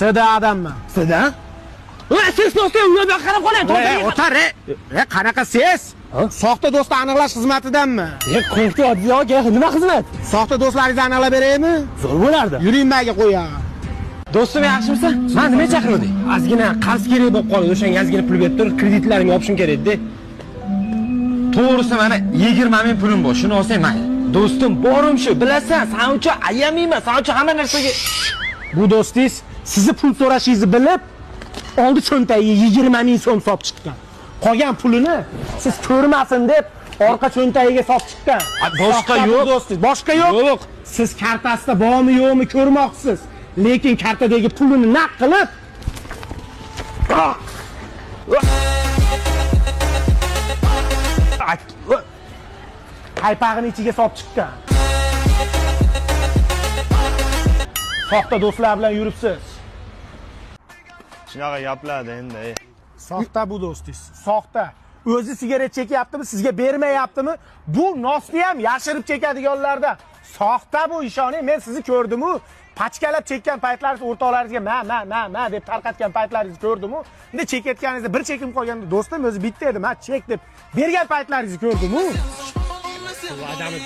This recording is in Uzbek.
Seda odamman. Seda? Siz do'stim, u yerga qarab qoling. O'tar. Qanaqa siz? Soxta do'stni aniqlash xizmatidanmi? Qo'rqdi aka, nima xizmat? Soxta do'stlaringizni aniqlab beraymi? Zo'r bo'lardi. Yuring menga qo'ya. Do'stim yaxshimisan? Men nima chaqirding? Ozgina qarz kerak bo'lib qoldi. O'shanga ozgina pul berib tur, kreditlarimni yopishim kerak-da. To'g'risi mana 20 ming pulim bor, shuni olsang mayli. Do'stim, borim shu. Bilasan, sen uchun ayamayman. Sen uchun hamma narsaga Bu do'stingiz sizni pul so'rashingizni bilib, oldi cho'ntagiga 20 ming so'm solib chiqqan. Qolgan pulini siz ko'rmasin deb orqa cho'ntagiga solib chiqqan. Boshqa yo'q. Do'stingiz, boshqa yo'q. Siz kartasida bormi yo'qmi ko'rmoqsiz. Lekin kartadagi pulini naq qilib qaypag'ini ichiga solib chiqqan. Soxta do'stlar bilan yuribsiz. Shunaqa gaplardi endi. Soxta bu do'stingiz. Soxta. O'zi sigaret chekyaptimi, sizga bermayaptimi? Bu nosni ham yashirib chekadiganlardan. Soxta bu, ishoning. Men sizni ko'rdim-u, pachkalab chekkan paytlaringiz o'rtoqlaringizga ma deb tarqatgan paytlaringizni ko'rdim-u. Endi chekayotganingizda bir chekim qolganda do'stim o'zi bitta edi, men chek deb bergan paytlaringizni ko'rdim-u. Bu odamni